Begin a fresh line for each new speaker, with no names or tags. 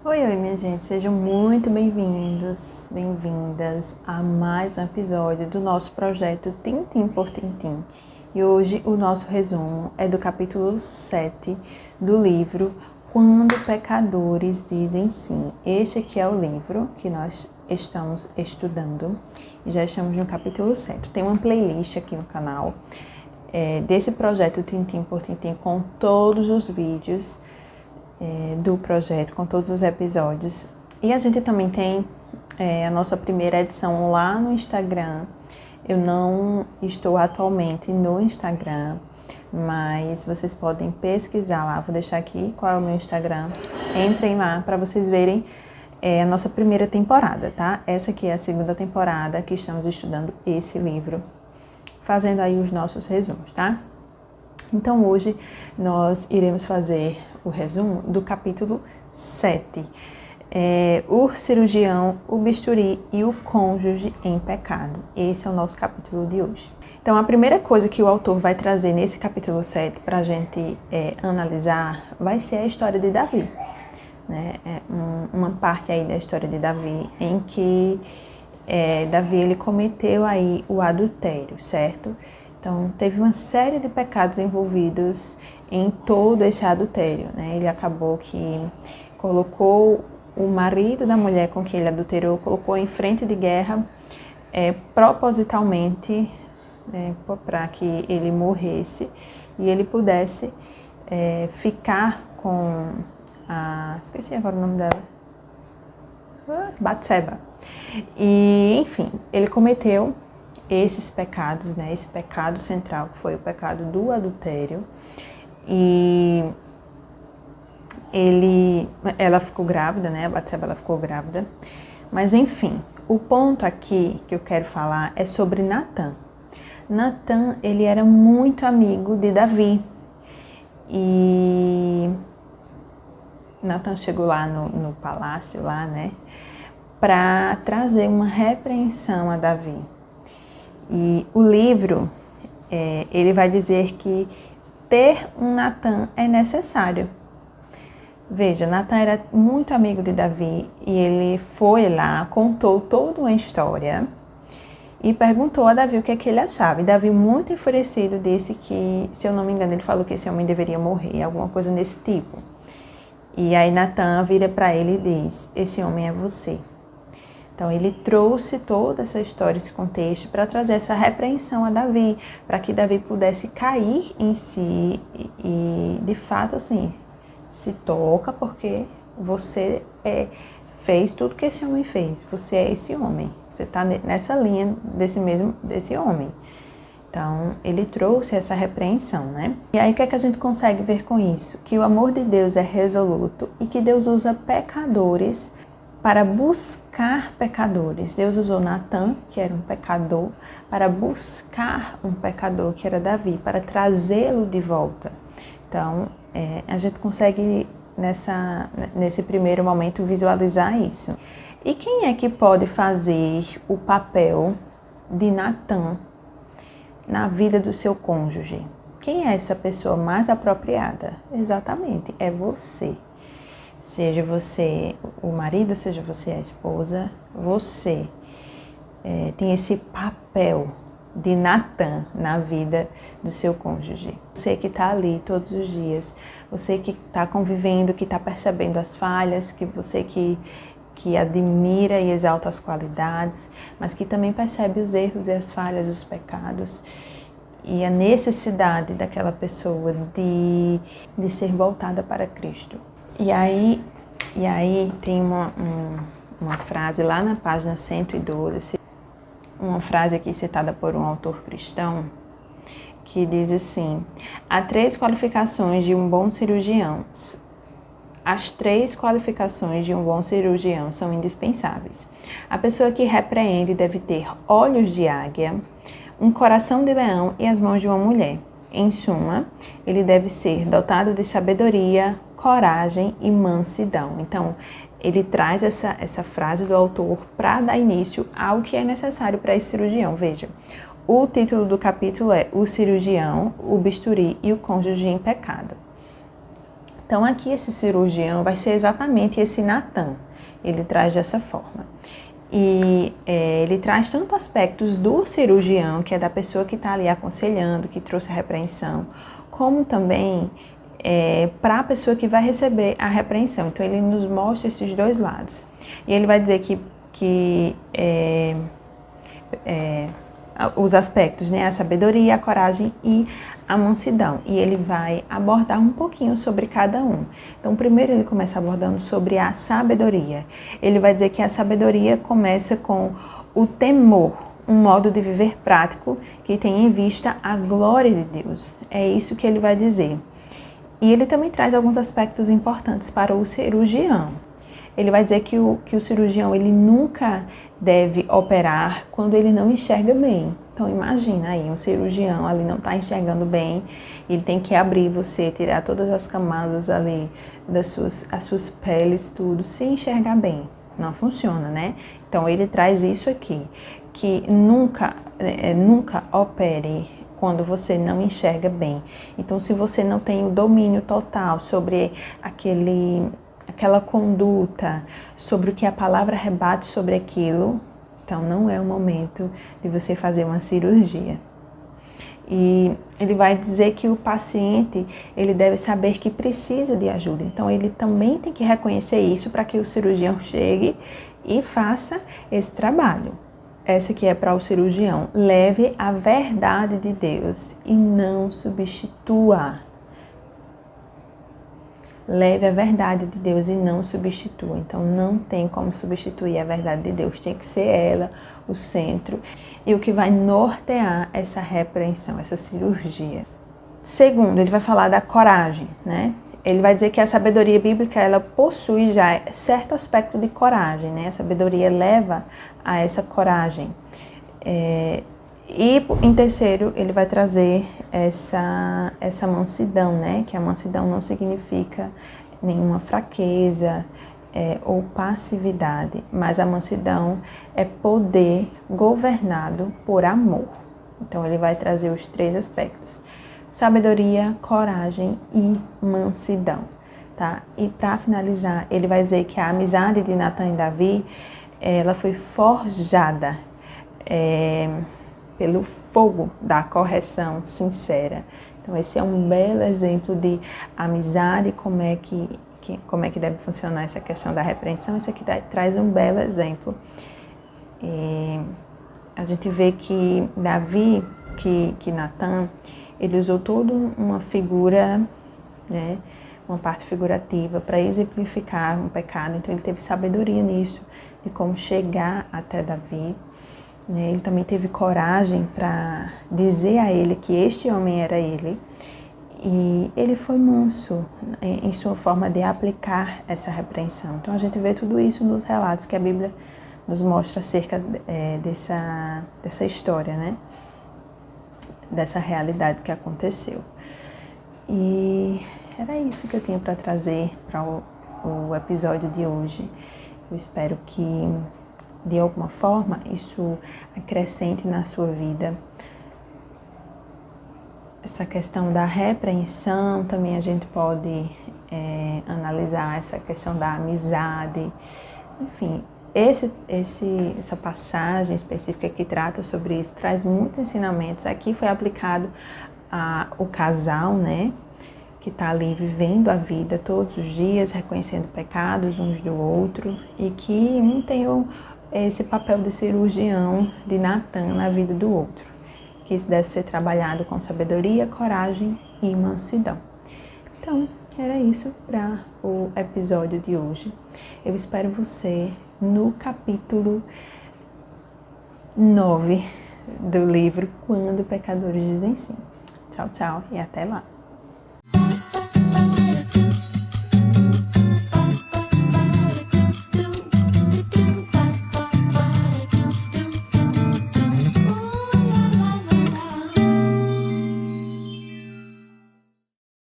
Oi, minha gente, sejam muito bem-vindos, bem-vindas a mais um episódio do nosso projeto Tintim por Tintim. E hoje o nosso resumo é do capítulo 7 do livro Quando Pecadores Dizem Sim. Este aqui é o livro que nós estamos estudando e já estamos no capítulo 7. Tem uma playlist aqui no canal desse projeto Tintim por Tintim com todos os vídeos do projeto, com todos os episódios. E a gente também tem a nossa primeira edição lá no Instagram. Eu não estou atualmente no Instagram, mas vocês podem pesquisar lá. Vou deixar aqui qual é o meu Instagram. Entrem lá para vocês verem a nossa primeira temporada, tá? Essa aqui é a segunda temporada que estamos estudando esse livro, fazendo aí os nossos resumos, tá? Então hoje nós iremos fazer o resumo do capítulo 7. O cirurgião, o bisturi e o cônjuge em pecado. Esse é o nosso capítulo de hoje. Então a primeira coisa que o autor vai trazer nesse capítulo 7 para a gente analisar vai ser a história de Davi. Né? Uma parte aí da história de Davi em que Davi ele cometeu aí o adultério, certo? Então, teve uma série de pecados envolvidos em todo esse adultério, né? Ele acabou que colocou o marido da mulher com quem ele adulterou, colocou em frente de guerra propositalmente, para que ele morresse e ele pudesse ficar com esqueci agora o nome dela, Batseba. E, enfim, ele cometeu esses pecados, né? Esse pecado central, que foi o pecado do adultério. E ela ficou grávida, né? A Batseba, ela ficou grávida. Mas, enfim, o ponto aqui que eu quero falar é sobre Natan. Natan, ele era muito amigo de Davi. E Natan chegou lá no palácio, lá, né? Para trazer uma repreensão a Davi. E o livro, ele vai dizer que ter um Natan é necessário. Veja, Natan era muito amigo de Davi e ele foi lá, contou toda uma história e perguntou a Davi o que é que ele achava. E Davi, muito enfurecido, disse que, se eu não me engano, ele falou que esse homem deveria morrer, alguma coisa desse tipo. E aí Natan vira para ele e diz: esse homem é você. Então, ele trouxe toda essa história, esse contexto, para trazer essa repreensão a Davi, para que Davi pudesse cair em si e de fato, assim, se toca porque você fez tudo que esse homem fez. Você é esse homem, você está nessa linha desse homem. Então, ele trouxe essa repreensão, né? E aí, o que é que a gente consegue ver com isso? Que o amor de Deus é resoluto e que Deus usa pecadores para buscar pecadores. Deus usou Natan, que era um pecador, para buscar um pecador, que era Davi, para trazê-lo de volta. Então, a gente consegue, nesse primeiro momento, visualizar isso. E quem é que pode fazer o papel de Natan na vida do seu cônjuge? Quem é essa pessoa mais apropriada? Exatamente, é você. Seja você o marido, seja você a esposa, você tem esse papel de Natan na vida do seu cônjuge. Você que está ali todos os dias, você que está convivendo, que está percebendo as falhas, que você que admira e exalta as qualidades, mas que também percebe os erros e as falhas, os pecados e a necessidade daquela pessoa de ser voltada para Cristo. E aí tem uma frase lá na página 112, uma frase aqui citada por um autor cristão, que diz assim: há 3 qualificações de um bom cirurgião. As 3 qualificações de um bom cirurgião são indispensáveis. A pessoa que repreende deve ter olhos de águia, um coração de leão e as mãos de uma mulher. Em suma, ele deve ser dotado de sabedoria, coragem e mansidão. Então, ele traz essa frase do autor para dar início ao que é necessário para esse cirurgião. Veja, o título do capítulo é O Cirurgião, o Bisturi e o Cônjuge em Pecado. Então aqui esse cirurgião vai ser exatamente esse Natan, ele traz dessa forma. E ele traz tanto aspectos do cirurgião, que é da pessoa que está ali aconselhando, que trouxe a repreensão, como também para a pessoa que vai receber a repreensão. Então ele nos mostra esses dois lados. E ele vai dizer que os aspectos, né, a sabedoria, a coragem e a mansidão. E ele vai abordar um pouquinho sobre cada um. Então, primeiro ele começa abordando sobre a sabedoria. Ele vai dizer que a sabedoria começa com o temor, um modo de viver prático que tem em vista a glória de Deus. É isso que ele vai dizer. E ele também traz alguns aspectos importantes para o cirurgião. Ele vai dizer que o cirurgião ele nunca deve operar quando ele não enxerga bem. Então imagina aí, um cirurgião ali não está enxergando bem, ele tem que abrir você, tirar todas as camadas ali as suas peles, tudo, se enxergar bem. Não funciona, né? Então ele traz isso aqui, que nunca opere quando você não enxerga bem. Então se você não tem o domínio total sobre aquela conduta, sobre o que a palavra rebate sobre aquilo, então não é o momento de você fazer uma cirurgia. E ele vai dizer que o paciente, ele deve saber que precisa de ajuda. Então ele também tem que reconhecer isso para que o cirurgião chegue e faça esse trabalho. Essa aqui é para o cirurgião. Leve a verdade de Deus e não substitua. Leve a verdade de Deus e não substitua. Então, não tem como substituir a verdade de Deus. Tem que ser ela o centro e o que vai nortear essa repreensão, essa cirurgia. Segundo, ele vai falar da coragem, né? Ele vai dizer que a sabedoria bíblica, ela possui já certo aspecto de coragem, né? A sabedoria leva a essa coragem. E em terceiro, ele vai trazer essa mansidão, né? Que a mansidão não significa nenhuma fraqueza ou passividade, mas a mansidão é poder governado por amor. Então ele vai trazer os três aspectos: sabedoria, coragem e mansidão, tá? E para finalizar, ele vai dizer que a amizade de Natan e Davi, ela foi forjada pelo fogo da correção sincera. Então esse é um belo exemplo de amizade, como é que deve funcionar essa questão da repreensão. Esse aqui traz um belo exemplo. A gente vê que Davi, que Natan, ele usou toda uma figura, né, uma parte figurativa para exemplificar um pecado. Então ele teve sabedoria nisso, de como chegar até Davi. Ele também teve coragem para dizer a ele que este homem era ele. E ele foi manso em sua forma de aplicar essa repreensão. Então a gente vê tudo isso nos relatos que a Bíblia nos mostra acerca dessa história, né? Dessa realidade que aconteceu. E era isso que eu tinha para trazer para o episódio de hoje. Eu espero que de alguma forma isso acrescente na sua vida. Essa questão da repreensão, também a gente pode analisar essa questão da amizade. Enfim, essa passagem específica que trata sobre isso traz muitos ensinamentos. Aqui foi aplicado ao casal, né, que está ali vivendo a vida todos os dias, reconhecendo pecados uns do outro, e que um tem esse papel de cirurgião de Natan na vida do outro. Que isso deve ser trabalhado com sabedoria, coragem e mansidão. Então, era isso para o episódio de hoje. Eu espero você no capítulo 9 do livro Quando Pecadores Dizem Sim. Tchau, tchau e até lá.